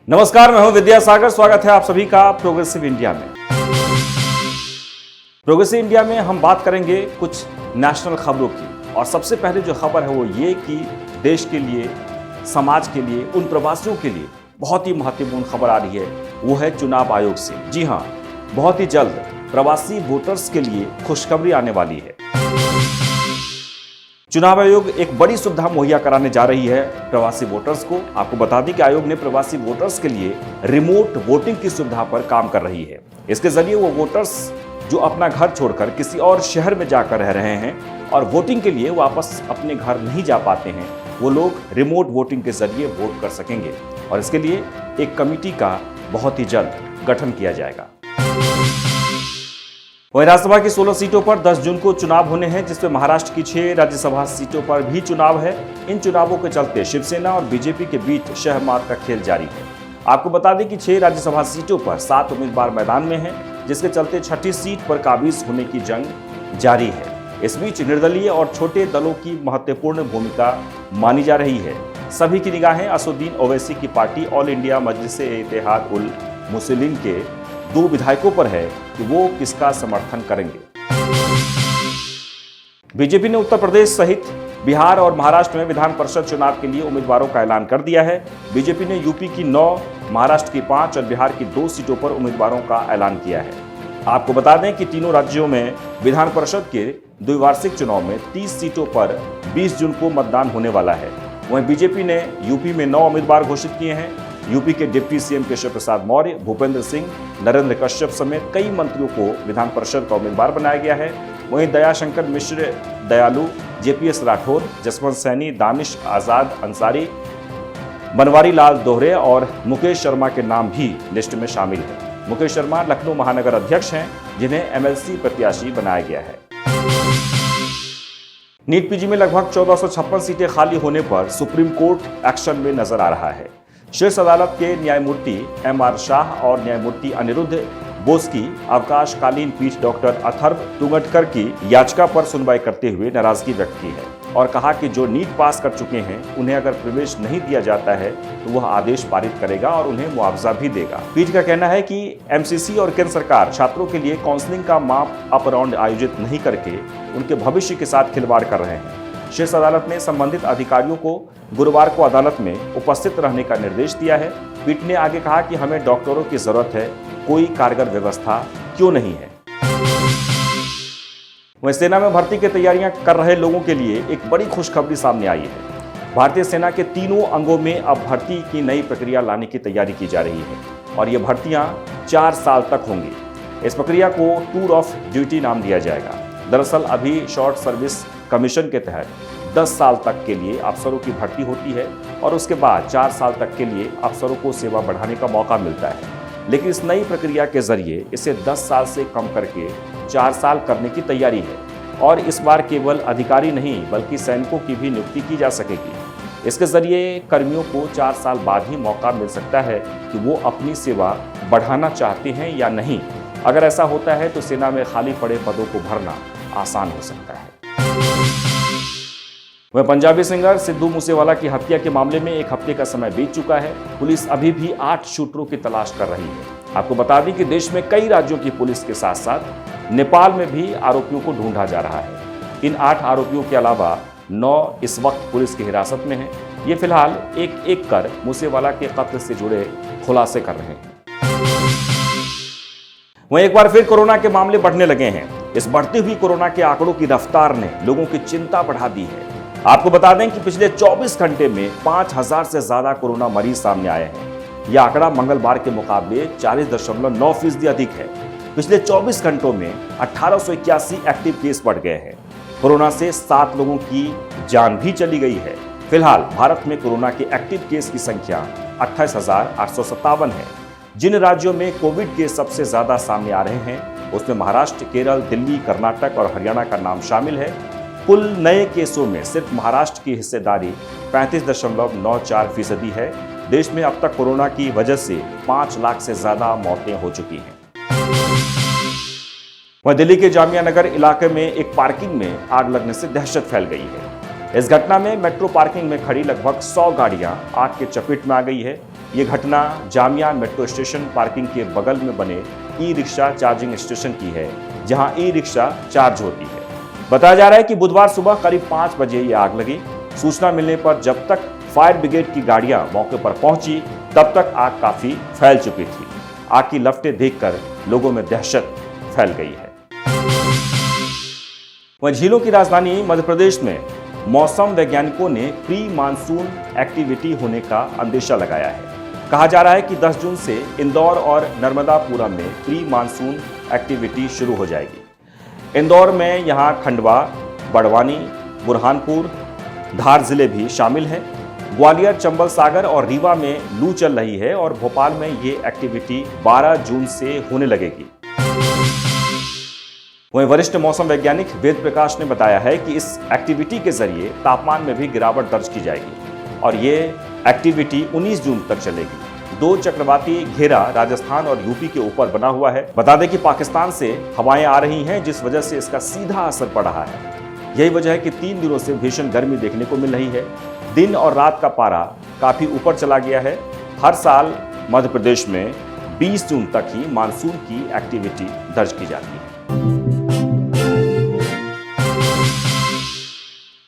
नमस्कार, मैं हूं विद्यासागर। स्वागत है आप सभी का प्रोग्रेसिव इंडिया में। प्रोग्रेसिव इंडिया में हम बात करेंगे कुछ नेशनल खबरों की, और सबसे पहले जो खबर है वो ये कि देश के लिए, समाज के लिए, उन प्रवासियों के लिए बहुत ही महत्वपूर्ण खबर आ रही है, वो है चुनाव आयोग से। जी हां, बहुत ही जल्द प्रवासी वोटर्स के लिए खुशखबरी आने वाली है। चुनाव आयोग एक बड़ी सुविधा मुहैया कराने जा रही है प्रवासी वोटर्स को। आपको बता दें कि आयोग ने प्रवासी वोटर्स के लिए रिमोट वोटिंग की सुविधा पर काम कर रही है। इसके जरिए वो वोटर्स जो अपना घर छोड़कर किसी और शहर में जाकर रह रहे हैं और वोटिंग के लिए वापस अपने घर नहीं जा पाते हैं, वो लोग रिमोट वोटिंग के जरिए वोट कर सकेंगे। और इसके लिए एक कमेटी का बहुत ही जल्द गठन किया जाएगा। वहीं राज्यसभा की 16 सीटों पर 10 जून को चुनाव होने हैं, जिसमें महाराष्ट्र की 6 राज्यसभा सीटों पर भी चुनाव है। इन चुनावों के चलते शिवसेना और बीजेपी के बीच शहमात का खेल जारी है। आपको बता दें कि 6 राज्यसभा सीटों पर 7 उम्मीदवार मैदान में हैं, जिसके चलते 6ठी सीट पर काबिज होने की जंग जारी है। इस बीच निर्दलीय और छोटे दलों की महत्वपूर्ण भूमिका मानी जा रही है। सभी की निगाहें असदुद्दीन ओवैसी की पार्टी ऑल इंडिया मजलिस-ए-इत्तेहाद उल मुस्लिमीन के 2 विधायकों पर है कि वो किसका समर्थन करेंगे। बीजेपी ने उत्तर प्रदेश सहित बिहार और महाराष्ट्र में विधान परिषद चुनाव के लिए उम्मीदवारों का ऐलान कर दिया है। बीजेपी ने यूपी की 9, महाराष्ट्र की 5 और बिहार की 2 सीटों पर उम्मीदवारों का ऐलान किया है। आपको बता दें कि तीनों राज्यों में विधान परिषद के द्विवार्षिक चुनाव में 30 सीटों पर 20 जून को मतदान होने वाला है। वहीं बीजेपी ने यूपी में 9 उम्मीदवार घोषित किए हैं। यूपी के डिप्टी सीएम केशव प्रसाद मौर्य, भूपेंद्र सिंह, नरेंद्र कश्यप समेत कई मंत्रियों को विधान परिषद का उम्मीदवार बनाया गया है। वहीं दयाशंकर मिश्र, दयालु, जेपीएस राठौर, जसवंत सैनी, दानिश आजाद अंसारी, बनवारी लाल दोहरे और मुकेश शर्मा के नाम भी लिस्ट में शामिल है। मुकेश शर्मा लखनऊ महानगर अध्यक्ष हैं, जिन्हें एमएलसी प्रत्याशी बनाया गया है। नीट पीजी में लगभग 1456 सीटें खाली होने पर सुप्रीम कोर्ट एक्शन में नजर आ रहा है। शीर्ष अदालत के न्यायमूर्ति एमआर शाह और न्यायमूर्ति अनिरुद्ध बोस की अवकाशकालीन पीठ डॉक्टर अथर्व तुंगटकर की याचिका पर सुनवाई करते हुए नाराजगी व्यक्त की है और कहा कि जो नीट पास कर चुके हैं उन्हें अगर प्रवेश नहीं दिया जाता है तो वह आदेश पारित करेगा और उन्हें मुआवजा भी देगा। पीठ का कहना है कि एमसीसी और केंद्र सरकार छात्रों के लिए काउंसलिंग का माप अप राउंड आयोजित नहीं करके उनके भविष्य के साथ खिलवाड़ कर रहे हैं। शीर्ष अदालत ने संबंधित अधिकारियों को गुरुवार को अदालत में उपस्थित रहने का निर्देश दिया है। पीठ ने आगे कहा कि हमें डॉक्टरों की जरूरत है, कोई कारगर व्यवस्था क्यों नहीं है। वहीं सेना में भर्ती की तैयारियां कर रहे लोगों के लिए एक बड़ी खुशखबरी सामने आई है। भारतीय सेना के तीनों अंगों में अब भर्ती की नई प्रक्रिया लाने की तैयारी की जा रही है और ये भर्तियां 4 साल तक होंगी। इस प्रक्रिया को टूर ऑफ ड्यूटी नाम दिया जाएगा। दरअसल अभी शॉर्ट सर्विस कमीशन के तहत 10 साल तक के लिए अफसरों की भर्ती होती है और उसके बाद 4 साल तक के लिए अफसरों को सेवा बढ़ाने का मौका मिलता है। लेकिन इस नई प्रक्रिया के जरिए इसे 10 साल से कम करके 4 साल करने की तैयारी है और इस बार केवल अधिकारी नहीं बल्कि सैनिकों की भी नियुक्ति की जा सकेगी। इसके जरिए कर्मियों को 4 साल बाद ही मौका मिल सकता है कि वो अपनी सेवा बढ़ाना चाहते हैं या नहीं। अगर ऐसा होता है तो सेना में खाली पड़े पदों को भरना आसान हो सकता है। वह पंजाबी सिंगर सिद्धू मूसेवाला की हत्या के मामले में 1 हफ्ते का समय बीत चुका है। पुलिस अभी भी 8 शूटरों की तलाश कर रही है। आपको बता दें कि देश में कई राज्यों की पुलिस के साथ साथ नेपाल में भी आरोपियों को ढूंढा जा रहा है। इन 8 आरोपियों के अलावा 9 इस वक्त पुलिस की हिरासत में हैं। ये फिलहाल एक कर मूसेवाला के कत्ल से जुड़े खुलासे कर रहे हैं। वहीं एक बार फिर कोरोना के मामले बढ़ने लगे हैं। इस बढ़ती हुई कोरोना के आंकड़ों की रफ्तार ने लोगों की चिंता बढ़ा दी है। आपको बता दें कि पिछले 24 घंटे में 5000 से ज्यादा कोरोना मरीज सामने आए हैं। यह आंकड़ा मंगलवार के मुकाबले 40.9% अधिक है। पिछले 24 घंटों में 1881 एक्टिव केस बढ़ गए हैं। कोरोना से 7 लोगों की जान भी चली गई है। फिलहाल भारत में कोरोना के एक्टिव केस की संख्या 28,857 है। जिन राज्यों में कोविड केस सबसे ज्यादा सामने आ रहे हैं उसमें महाराष्ट्र, केरल, दिल्ली, कर्नाटक और हरियाणा का नाम शामिल है। कुल नए केसों में सिर्फ महाराष्ट्र की हिस्सेदारी 35.94% है। देश में अब तक कोरोना की वजह से 5 लाख से ज्यादा मौतें हो चुकी हैं। वहीं दिल्ली के जामिया नगर इलाके में एक पार्किंग में आग लगने से दहशत फैल गई है। इस घटना में मेट्रो पार्किंग में खड़ी लगभग 100 गाड़ियां आग के चपेट में आ गई है। ये घटना जामिया मेट्रो स्टेशन पार्किंग के बगल में बने ई रिक्शा चार्जिंग स्टेशन की है, जहां ई रिक्शा चार्ज होती है। बताया जा रहा है कि बुधवार सुबह करीब 5 बजे ये आग लगी। सूचना मिलने पर जब तक फायर ब्रिगेड की गाड़ियां मौके पर पहुंची, तब तक आग काफी फैल चुकी थी। आग की लपटें देखकर लोगों में दहशत फैल गई है। वहीं झीलों की राजधानी मध्य प्रदेश में मौसम वैज्ञानिकों ने प्री मानसून एक्टिविटी होने का अंदेशा लगाया है। कहा जा रहा है कि 10 जून से इंदौर और नर्मदापुरम में प्री मानसून एक्टिविटी शुरू हो जाएगी। इंदौर में यहां खंडवा, बड़वानी, बुरहानपुर, धार जिले भी शामिल हैं। ग्वालियर, चंबल सागर और रीवा में लू चल रही है और भोपाल में ये एक्टिविटी 12 जून से होने लगेगी। वहीं वरिष्ठ मौसम वैज्ञानिक वेद प्रकाश ने बताया है कि इस एक्टिविटी के जरिए तापमान में भी गिरावट दर्ज की जाएगी और ये एक्टिविटी 19 जून तक चलेगी। 2 चक्रवाती घेरा राजस्थान और यूपी के ऊपर बना हुआ है। बता दें कि पाकिस्तान से हवाएं आ रही हैं, जिस वजह से इसका सीधा असर पड़ रहा है। यही वजह है कि 3 दिनों से भीषण गर्मी देखने को मिल रही है। दिन और रात का पारा काफी ऊपर चला गया है। हर साल मध्य प्रदेश में 20 जून तक ही मानसून की एक्टिविटी दर्ज की जाती है।